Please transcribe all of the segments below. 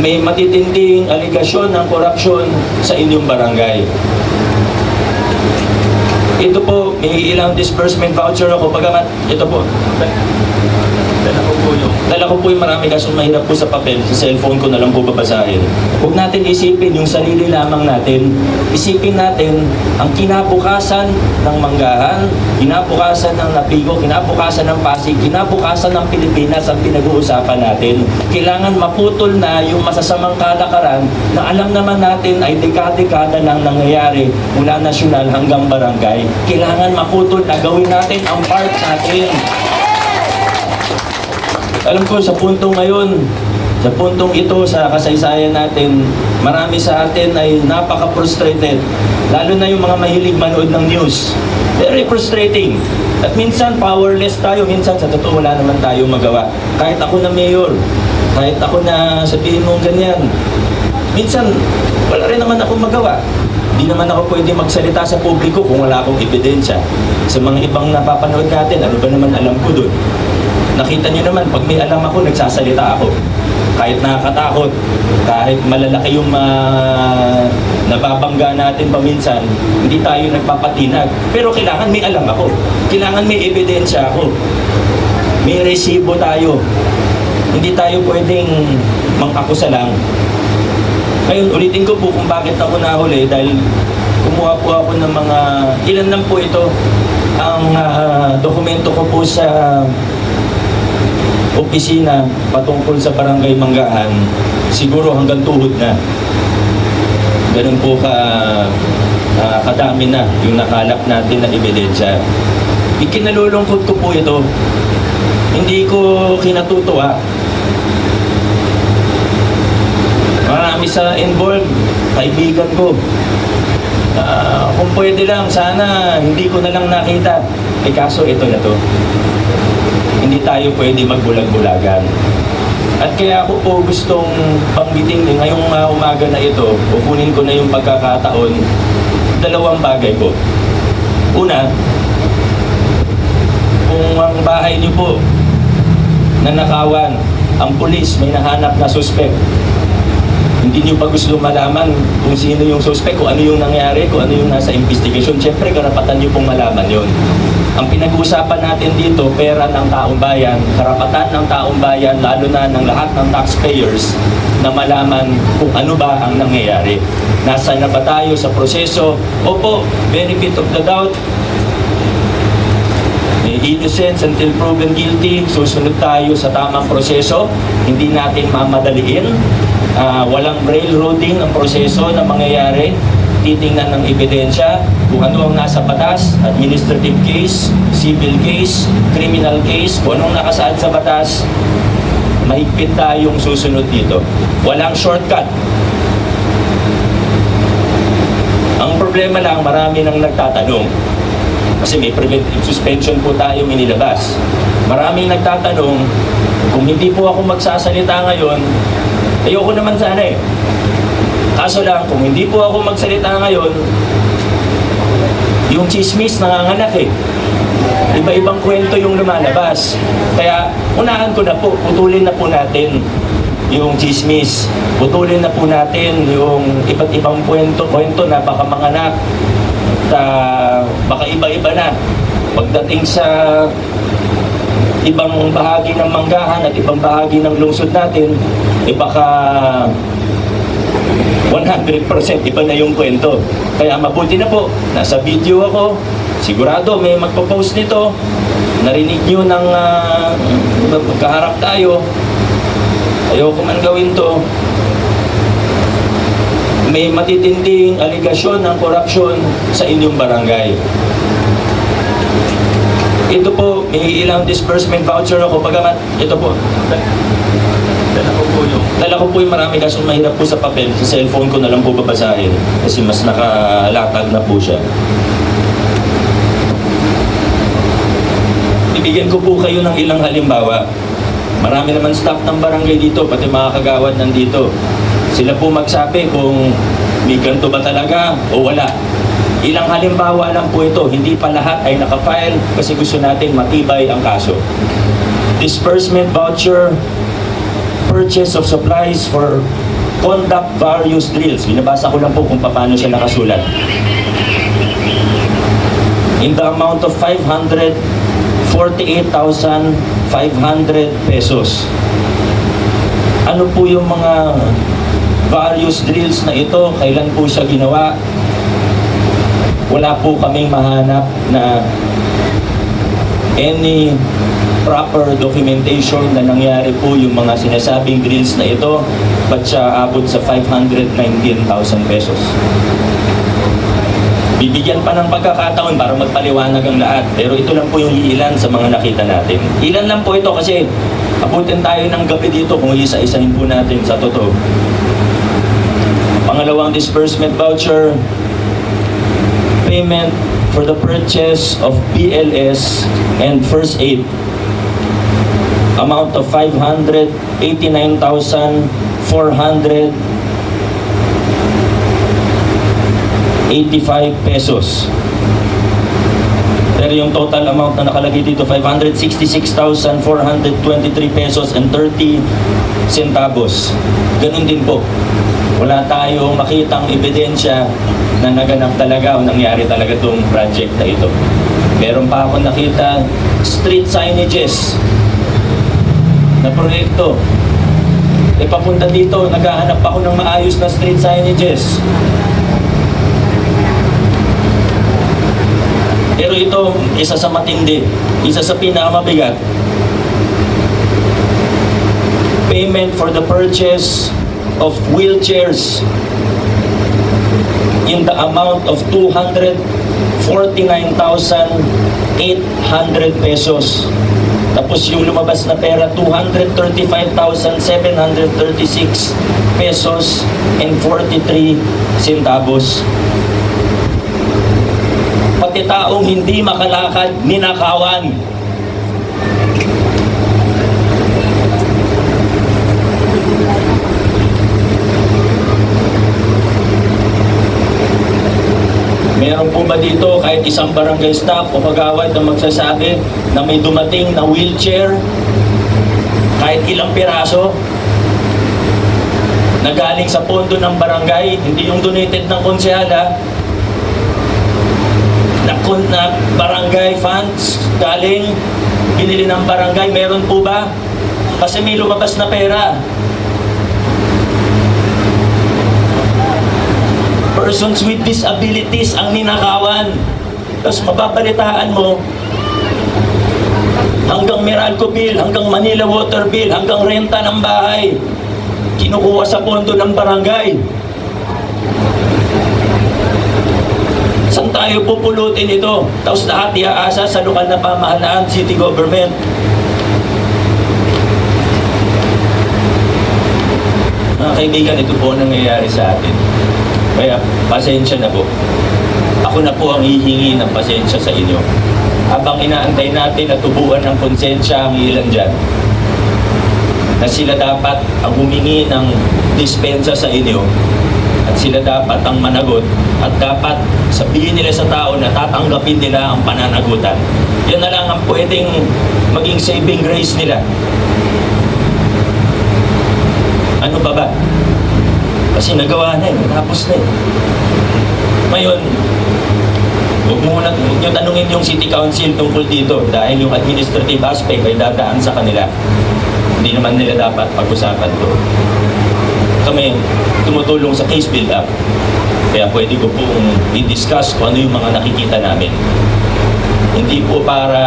may matitinding aligasyon ng korupsyon sa inyong barangay. Ito po, may ilang disbursement voucher ako. Pagamat, ito po. Dala ko po yung marami kaso mahirap po sa papel. Sa cellphone ko na lang po babasahin. Huwag natin isipin yung sarili lamang natin. Isipin natin ang kinabukasan ng Manggahan, kinabukasan ng Napigo, kinabukasan ng Pasig, kinabukasan ng Pilipinas ang pinag-uusapan natin. Kailangan maputol na yung masasamang kalakaran na alam naman natin ay dekada-dekada nang nangyayari mula nasyonal hanggang barangay. Kailangan maputol na gawin natin ang part natin. Alam ko sa puntong ngayon, sa puntong ito, sa kasaysayan natin, marami sa atin ay napaka-frustrated. Lalo na yung mga mahilig manood ng news. Very frustrating. At minsan powerless tayo, minsan sa totoo wala naman tayo magawa. Kahit ako na mayor, kahit ako na sabihin mong ganyan, minsan wala rin naman ako magawa. Hindi naman ako pwede magsalita sa publiko kung wala akong ebidensya. Sa mga ibang napapanood natin, ano ba naman alam ko doon? Nakita niyo naman, pag may alam ako, nagsasalita ako. Kahit nakakatakot, kahit malalaki yung nababangga natin paminsan, hindi tayo nagpapatinag. Pero kailangan may alam ako. Kailangan may ebidensya ako. May resibo tayo. Hindi tayo pwedeng mang-akusa lang. Ngayon, ulitin ko po kung bakit ako nahuli dahil kumuha po ako ng mga, ilan lang po ito, ang dokumento ko po sa opisina patungkol sa Barangay Manggahan, siguro hanggang tuhod na. Ganun po kadami na yung nakalap natin na ebidensya. Ikinalulungkot ko po ito. Hindi ko kinatutuwa. Marami sa involved, kaibigan ko. Kung pwede lang, sana hindi ko na lang nakita. Kaso ito na to. Hindi tayo pwede magbulag-bulagan. At kaya ako po gustong banggitin ngayong umaga na ito, kukunin ko na yung pagkakataon, dalawang bagay po. Una, kung ang bahay niyo po nanakawan, ang pulis may nahanap na suspect, hindi niyo pa gusto malaman kung sino yung suspect, kung ano yung nangyari, kung ano yung nasa investigation, syempre karapatan niyo pong malaman yon. Ang pinag-uusapan natin dito, pera ng taong bayan, karapatan ng taong bayan, lalo na ng lahat ng taxpayers, na malaman kung ano ba ang nangyayari. Nasa na ba tayo sa proseso? Opo, benefit of the doubt. May innocence until proven guilty. Susunod tayo sa tamang proseso. Hindi natin mamadaliin. Walang railroading ang proseso na mangyayari. Titingnan ng ebidensya kung ano ang nasa batas, administrative case, civil case, criminal case, kung anong nakasaad sa batas, mahigpit tayong susunod dito. Walang shortcut. Ang problema lang, marami nang nagtatanong. Kasi may preventive suspension po tayong inilabas. Maraming nagtatanong, kung hindi po ako magsasalita ngayon, ayoko naman sana eh. Kaso lang, kung hindi po ako magsalita ngayon, yung chismis nanganganak eh. Iba-ibang kwento yung lumalabas. Kaya, unahan ko na po, putulin na po natin yung chismis. Putulin na po natin yung iba't ibang kwento na baka manganak. At baka iba-iba na. Pagdating sa ibang bahagi ng Manggahan at ibang bahagi ng lungsod natin, baka 100% iba na yung kwento. Kaya mabuti na po, nasa video ako, sigurado may magpo-post nito, narinig nyo ng magkaharap tayo, ayoko man gawin to. May matitinding aligasyon ng korupsyon sa inyong barangay. Ito po, may ilang disbursement voucher ako, pagamat, ito po, dala ko po yung marami kaso mahirap po sa papel. Sa cellphone ko na lang po babasahin kasi mas nakalatag na po siya. Bibigyan ko po kayo ng ilang halimbawa. Marami naman staff ng barangay dito, pati mga kagawad nandito. Sila po magsabi kung may ganito ba talaga o wala. Ilang halimbawa lang po ito, hindi pa lahat ay nakafile kasi gusto natin matibay ang kaso. Disbursement voucher, purchase of supplies for conduct various drills. Binabasa ko lang po kung paano siya nakasulat. In the amount of 548,500 pesos. Ano po yung mga various drills na ito? Kailan po siya ginawa? Wala po kaming mahanap na any proper documentation na nangyari po yung mga sinasabing drills na ito, ba't siya abot sa 519,000 pesos? Bibigyan pa ng pagkakataon para magpaliwanag ang lahat, pero ito lang po yung ilan sa mga nakita natin. Ilan lang po ito kasi abutin tayo ng gabi dito kung isa-isahin po natin sa totoo. Pangalawang disbursement voucher, payment for the purchase of BLS and first aid, amount of 589,485 pesos. Pero yung total amount na nakalagay dito, 566,423 pesos and 30 centavos. Ganun din po. Wala tayong makitang ebidensya na naganap talaga o nangyari talaga itong project na ito. Meron pa ako nakita street signages na proyekto. E papunta dito, naghahanap ako ng maayos na street signages. Pero ito, isa sa matindi, isa sa pinakamabigat. Payment for the purchase of wheelchairs in the amount of 249,800 pesos. Tapos yung lumabas na pera, 235,736 pesos and 43 centavos. Pati taong hindi makalakad, ninakawan. Meron po ba dito kahit isang barangay staff o kagawad na magsasabi na may dumating na wheelchair, kahit ilang piraso, na galing sa pondo ng barangay, hindi yung donated ng konsehala, na barangay funds galing, binili ng barangay, meron po ba? Kasi may lumabas na pera. Persons with disabilities ang ninakawan. Tapos mababalitaan mo, hanggang Meralco bill, hanggang Manila water bill, hanggang renta ng bahay, kinukuha sa pondo ng barangay. Saan tayo pupulutin ito? Tapos lahat iaasa sa lokal na pamahalaan, city government. Mga kaibigan, ito po ang nangyayari sa atin. Kaya pasensya na po. Ako na po ang hihingi ng pasensya sa inyo. Habang inaantay natin na tubuan ng konsensya ang ilan dyan, na sila dapat ang humingi ng dispensa sa inyo at sila dapat ang managot at dapat sabihin nila sa tao na tatanggapin nila ang pananagutan. Yan na lang ang pwedeng maging saving grace nila. Ano pa ba? Kasi nagawa na tapos na Ngayon, huwag nyo tanungin yung City Council tungkol dito dahil yung administrative aspect ay dadaan sa kanila. Hindi naman nila dapat pag-usapan to. Kami, tumutulong sa case build-up. Kaya pwede ko pong i-discuss kung ano yung mga nakikita namin. Hindi po para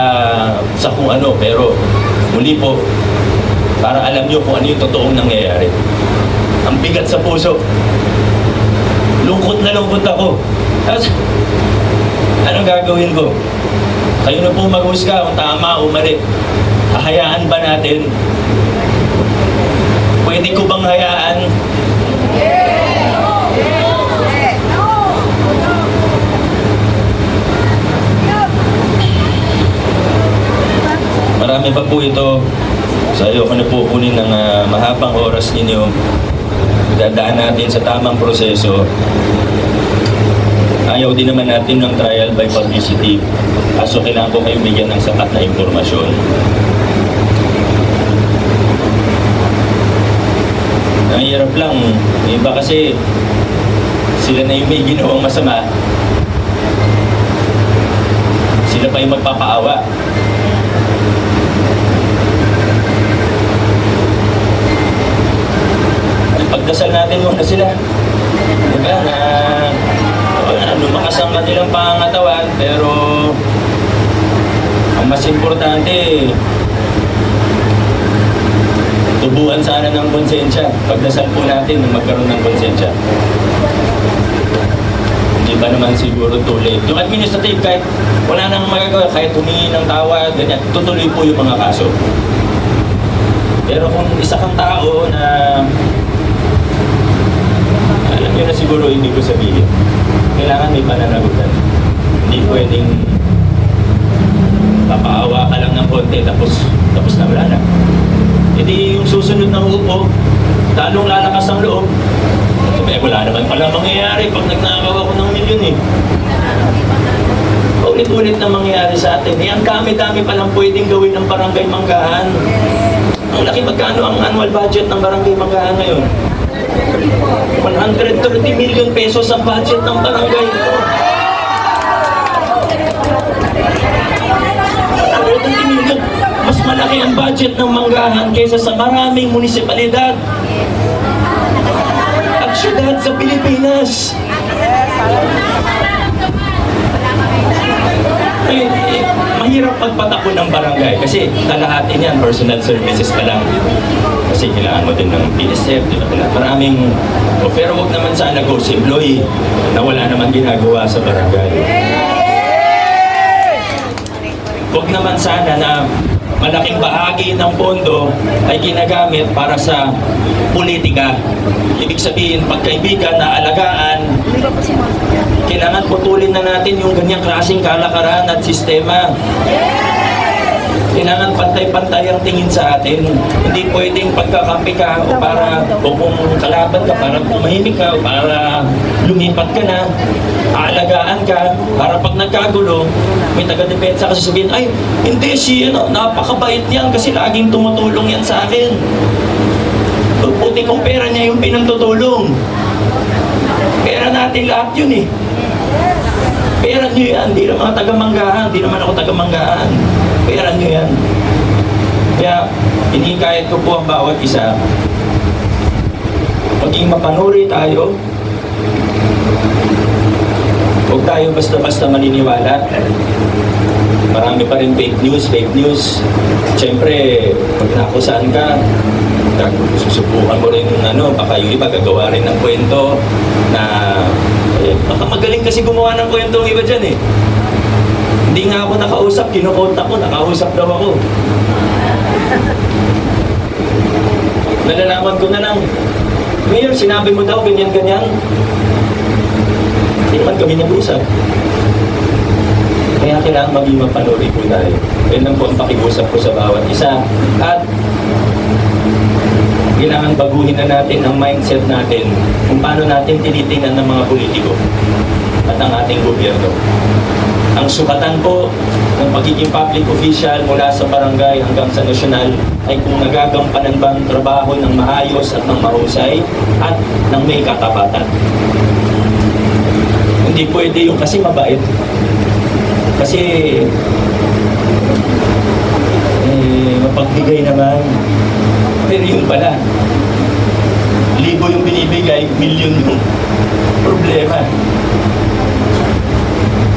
sa kung ano, pero muli po, para alam nyo kung ano yung totoong nangyayari. Ang bigat sa puso. Lungkot na lungkot ako. Tapos, anong gagawin ko? Kayo na po mag-husga kung tama o mali. Hahayaan ba natin? Pwede ko bang hayaan? Marami pa po ito. So ayoko na po kunin ng mahabang oras ninyo. Dadaan natin sa tamang proseso. Ayaw din naman natin ng trial by publicity. Kaso kailangan ko kayo bigyan ng sapat na impormasyon. Nahihirap lang. Yung iba kasi sila na yung may ginawang masama. Sila pa yung magpapaawa. Pagdasal natin muna sila. Diba na lumakas ang kanilang pangangatawan, pero ang mas importante, tubuan sana ng konsensya. Pagdasal po natin na magkaroon ng konsensya. Hindi ba naman siguro too late? Yung administrative, kahit wala nang magagawa, kahit humingi ng tawad, ganyan, tutuloy po yung mga kaso. Pero kung isa kang tao na alam nyo na siguro hindi ko sabihin, kailangan may pananagutan. Hindi pwedeng papaawa ka lang ng konti tapos na wala na. Hindi yung susunod na uupo, talong lalakas ang loob. Sabi, wala naman pala mangyayari pag nagnakaw ako ng milyon eh. Ulit-ulit na mangyayari sa atin. Eh, ang dami-dami palang pwedeng gawin ng Barangay Manggahan. Ang laki, magkano ang annual budget ng Barangay Manggahan ngayon? 130 million pesos ang budget ng barangay ito. 130 million. Mas malaki ang budget ng Manggahan kaysa sa maraming munisipalidad at syudad sa Pilipinas. Mahirap magpatakbo ng barangay kasi kalahati niyan personal services pa lang. Kasi kailangan mo din ng PSF, maraming, pero huwag naman sana ghost employee na wala naman ginagawa sa barangay. Huwag naman sana na malaking bahagi ng pondo ay ginagamit para sa politika. Ibig sabihin, pagkaibigan na alagaan, kailangan putulin na natin yung ganyang klaseng kalakaran at sistema. Kailangan pantay-pantay ang tingin sa atin. Hindi pwedeng pagkakampi ka o kung kalaban ka para tumahimik ka o para lumipat ka na, aalagaan ka para pag nagkagulo, may taga-depensa kasi sabihin, ay, hindi napakabait niyan kasi laging tumutulong yan sa akin. Puti kong pera niya yung pinantutulong. Pera natin lahat yun eh. Pera niyo yan, hindi naman taga-Manggahan, hindi naman ako taga-Manggahan. Pera niyo yan. Kaya, hinihikayat ko po ang bawat isa. Maging mapanuri tayo. Huwag tayo basta-basta maniniwala. Marami pa rin fake news. Siyempre, pag nakusaan ka, susubukan mo rin baka yung iba gagawa rin ng kwento na baka magaling kasi gumawa ng kwento ng iba dyan eh. Hindi nga ako nakausap, kinukontak ko, nakausap daw ako. Nalalaman ko na lang, Mayor, sinabi mo daw ganyan-ganyan. Hindi naman kami nag-usap. Kaya kailangan maging mapanuri po tayo. Yan lang po ang pakiusap ko sa bawat isa. At kailangan baguhin na natin ang mindset natin kung paano natin tinitingnan ng mga politiko at ang ating gobyerno. Ang sukatan po ng pagiging public official mula sa barangay hanggang sa nasyonal ay kung nagagampanan bang trabaho ng maayos at ng mahusay at ng may katapatan. Hindi pwede yung kasi mabait. Kasi mapagbigay naman. Pero yun pala, libo yung binibigay, milyon yung problema.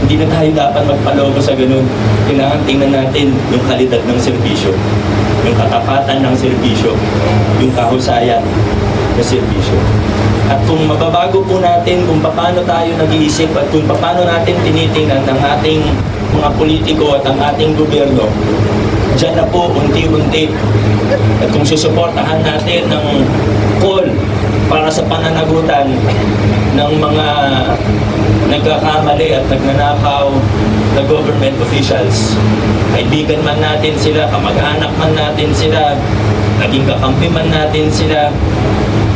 Hindi na tayo dapat magpaloko sa ganun. Kailangan tingnan natin yung kalidad ng serbisyo, yung katapatan ng serbisyo, yung kahusayan ng serbisyo. At kung mababago po natin kung paano tayo nag-iisip at kung paano natin tinitingnan ng ating mga politiko at ang ating gobyerno, diyan na po unti-unti. At kung susuportahan natin ng call para sa pananagutan ng mga nagkakamali at nagnanakaw na government officials, kaibigan man natin sila, kamag-anak man natin sila, naging kakampi man natin sila,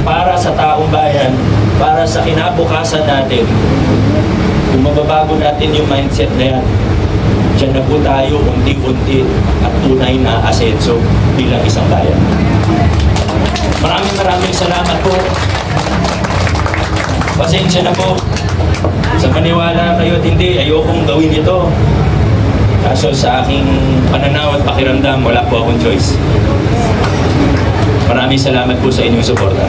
para sa taong bayan, para sa kinabukasan natin, kung mababago natin yung mindset na yan, diyan na po tayo unti-unti at tunay na asenso bilang isang bayan. Maraming salamat po. Pasensya na po. Sa maniwala kayo at hindi, ayokong gawin ito. Kaso sa aking pananaw at pakiramdam, wala po akong choice. Maraming salamat po sa inyong suporta.